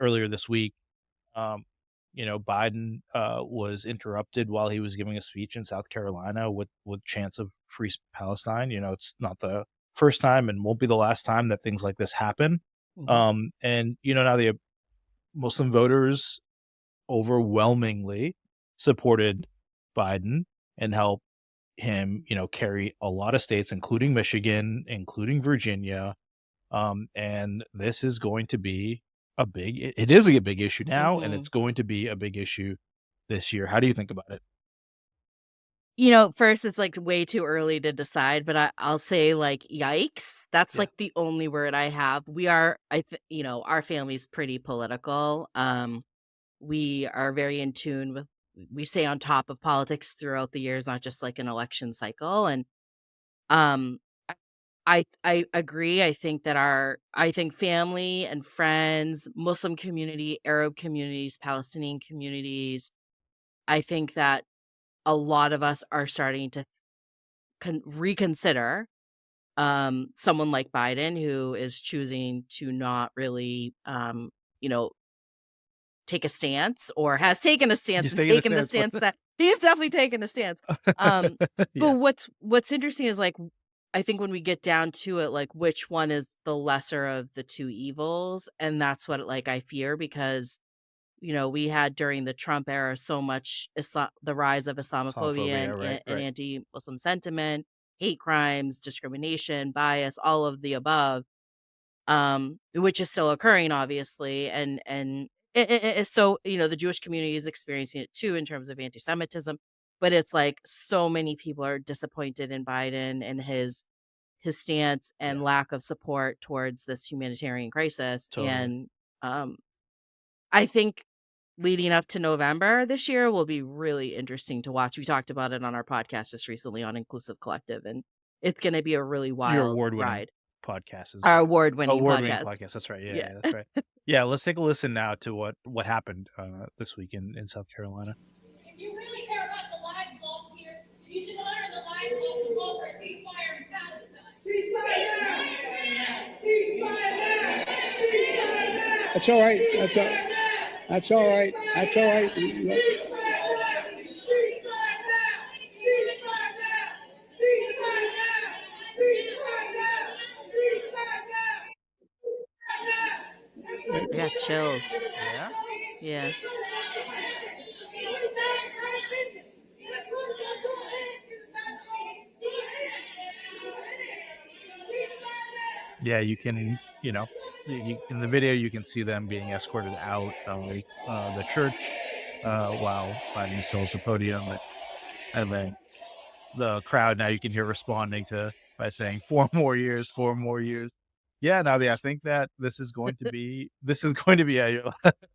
earlier this week, um, Biden was interrupted while he was giving a speech in South Carolina with chants of free Palestine. It's not the first time and won't be the last time that things like this happen. Mhm. And now the Muslim voters overwhelmingly supported Biden and helped him, carry a lot of states, including Michigan, including Virginia. And this is going to be it is a big issue now, and Mhm. it's going to be a big issue this year. How do you think about it? First, it's, like, way too early to decide, but I'll say, like, "Yikes." That's, Yeah, like, the only word I have. We are our family's pretty political. We are very in tune with we stay on top of politics throughout the years, not just, like, an election cycle, and, um, I agree. I think family and friends, Muslim community, Arab communities, Palestinian communities, I think that a lot of us are starting to reconsider someone like Biden who is choosing to not really you know take a stance or has taken a stance just and taking a taken the stance. stance that he's definitely taken a stance. Um, but Yeah, what's interesting is like I think when we get down to it, like which one is the lesser of the two evils, and that's what like I fear because we had during the Trump era so much the rise of Islamophobia Islamophobia, right, and right, anti-Muslim sentiment, hate crimes, discrimination, bias, all of the above, which is still occurring, obviously, and so the Jewish community is experiencing it too in terms of anti-Semitism, but it's like so many people are disappointed in Biden and his stance yeah, and lack of support towards this humanitarian crisis, totally. and um, I think leading up to November this year will be really interesting to watch. We talked about it on our podcast just recently on Inclusive Collective, and it's going to be a really Your wild award-winning ride. podcast is Our right. award-winning Award-winning podcast. podcast. That's right. Yeah, Yeah. yeah, that's right. Yeah, let's take a listen now to what happened this week in South Carolina. If you really care about the lives lost here, then you should honor the lives lost and call for a ceasefire in Palestine. Ceasefire now! Ceasefire now! Ceasefire now! That's all right. That's all right. That's all right. I got chills. Yeah. Yeah. Yeah, you can, in the video, you can see them being escorted out of the church while Biden still at the podium. And then the crowd now you can hear responding by saying 4 more years, 4 more years. Yeah, Nadia, I think that this is going to be a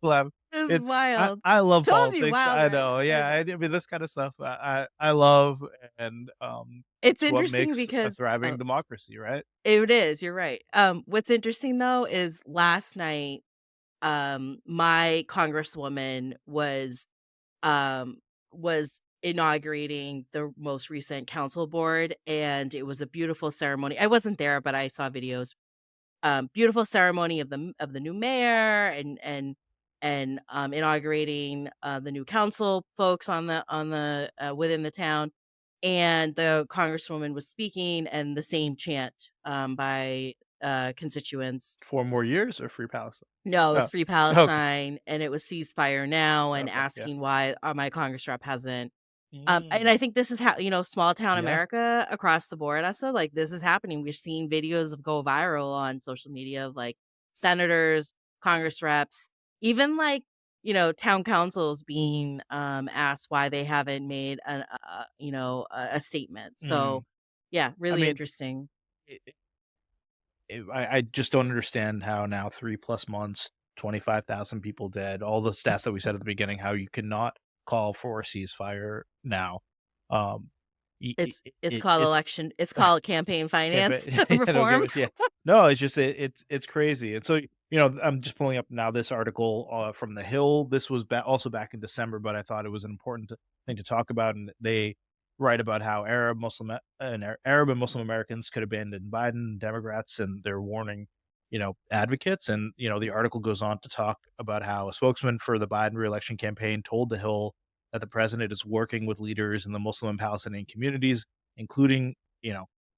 laugh. It's wild. I love Told you politics. wild I ride. know. I Yeah, know. I mean this kind of stuff I love, and It's it's what interesting makes a because thriving democracy, right? it is, you're right. What's interesting though is last night, my congresswoman um was inaugurating the most recent council board, and it was a beautiful ceremony. I wasn't there, but I saw videos. Beautiful ceremony of the new mayor and inaugurating the new council folks on the within the town, and the congresswoman was speaking, and the same chant by constituents. 4 more years or free Palestine? No, it was Oh, Free okay, Palestine, and it was ceasefire now, and okay, yeah. asking why my Congress rep hasn't. And Mm, I think this is how small town yeah, America across the board. Also, like this is happening. We're seeing videos of go viral on social media of like senators, Congress reps, even like town councils being asked why they haven't made a statement. mhm. So yeah, I really mean, interesting. I just don't understand how now 3 plus months, 25,000 people dead, all the stats that we said at the beginning, how you cannot call for a ceasefire now. Um, It's called it's election. It's called campaign yeah, finance but yeah, no, give reform. us yeah. No, it's just it's crazy, and so I'm just pulling up now this article from the Hill. This was also back in December, but I thought it was an important thing to talk about, and they write about how Arab and Muslim Americans could abandon Biden Democrats, and they're warning advocates. And the article goes on to talk about how a spokesman for the Biden reelection campaign told The Hill that the president is working with leaders in the Muslim and Palestinian communities, including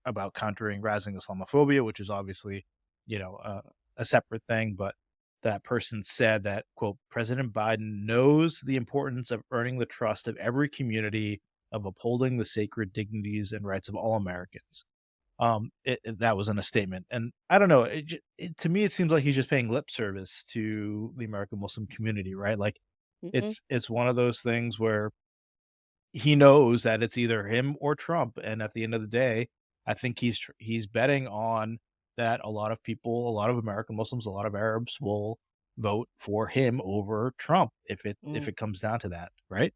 about countering rising Islamophobia, which is obviously a separate thing. But that person said that, quote, President Biden knows the importance of earning the trust of every community, of upholding the sacred dignities and rights of all Americans. That was in a statement. And I don't know, to me, it seems like he's just paying lip service to the American Muslim community, right? Like Mhm. it's one of those things where he knows that it's either him or Trump, and at the end of the day, I think he's betting on that a lot of people, a lot of American Muslims, a lot of Arabs will vote for him over Trump if Mm. it comes down to that, right?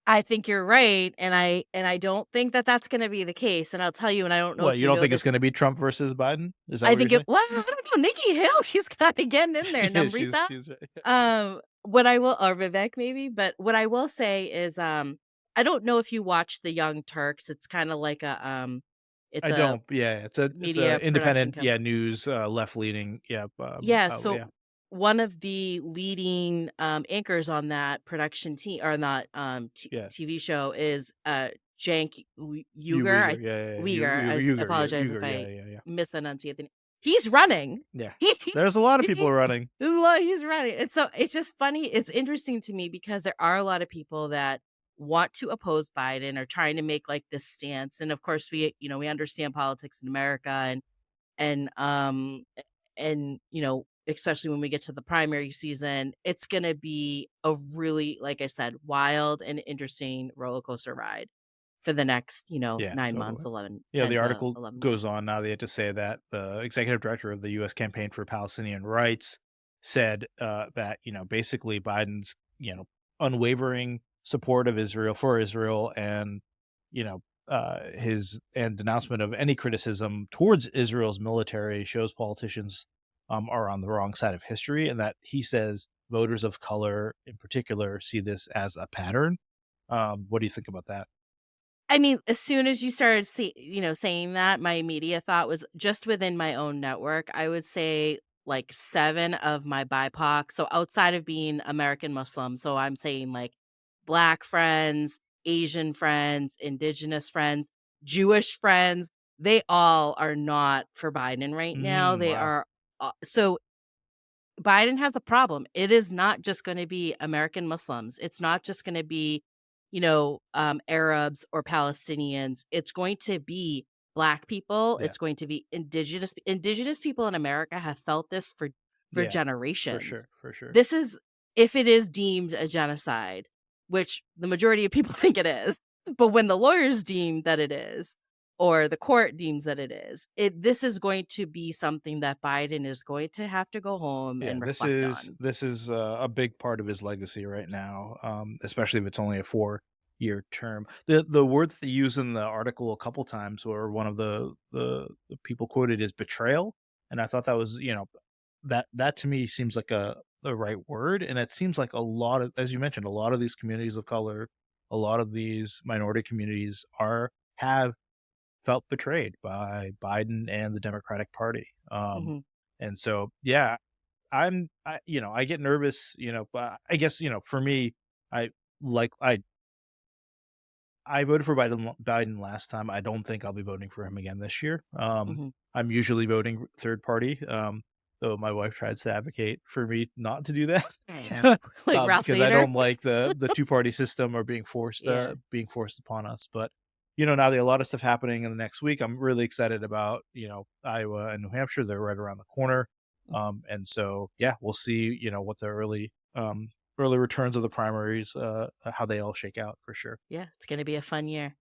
I think you're right, and I don't think that that's gonna be the case, and I'll tell you, and I don't know What, if you you don't know think it's this. going to be Trump versus Biden? Is that I what you're think it saying? well, I don't know, Nikki Haley, he's kinda getting in there, Yeah, she's Namrita. she's right. What I will or Vivek maybe, but what I will say is, I don't know if you watch The Young Turks, it's kinda like it's I a don't. Yeah, it's a media production independent, company. news, left leaning. Yeah, Yeah, oh so yeah, one of the leading, anchors on that production team or not, yeah. TV show is, Cenk You Uygur, Uyghur, yeah, yeah, yeah. Uygur, I Uyghur, yeah, apologize if Uyghur, I yeah, yeah, yeah, misenunciate the name. He's running. yeah. He There's a lot of people he running. he's running, and so it's just funny, it's interesting to me because there are a lot of people that want to oppose Biden or trying to make, like, this stance, and of course, we understand politics in America and especially when we get to the primary season, it's going to be a really, like I said, wild and interesting roller coaster ride for the next, Yeah, 9 months, totally. 11, Yeah, 10 the to article 11 goes months. on now. They had to say that the executive director of the U.S. Campaign for Palestinian Rights said that basically Biden's unwavering support of Israel for Israel, and his and denouncement of any criticism towards Israel's military shows politicians are on the wrong side of history, and that he says voters of color in particular see this as a pattern. What do you think about that? I mean, as soon as you started saying that, my immediate thought was just within my own network. I would say like 7 of my BIPOC, so outside of being American Muslim, so I'm saying like Black friends, Asian friends, Indigenous friends, Jewish friends, they all are not for Biden right now. They Wow. are so Biden has a problem. It is not just gonna be American Muslims. It's not just gonna be, Arabs or Palestinians. It's going to be Black people. Yeah. It's going to be indigenous people in America have felt this for Yeah. For generations. sure, for sure. This is if it is deemed a genocide, which the majority of people think it is, but when the lawyers deem that it is, or the court deems that it is, this is going to be something that Biden is going to have to go home Yeah, and this reflect is on. this is a big part of his legacy right now, especially if it's only a 4-year term. The word that they use in the article a couple times, or one of the people quoted, is betrayal, and I thought that was, that to me seems like the right word, and it seems like a lot of, as you mentioned, a lot of these communities of color, a lot of these minority communities have felt betrayed by Biden and the Democratic Party. Mhm, And so, yeah, I get nervous, but I guess, for me, I like I voted for Biden last time. I don't think I'll be voting for him again this year. mhm. I'm usually voting third party, though my wife tries to advocate for me not to do that, Yeah. Like Ralph because I Nader? don't like the two-party system or Yeah. being forced upon us. But now there are a lot of stuff happening in the next week. I'm really excited about Iowa and New Hampshire. They're right around the corner, Mhm. and so yeah, we'll see what the early returns of the primaries, how they all shake out for sure. Yeah, it's gonna be a fun year.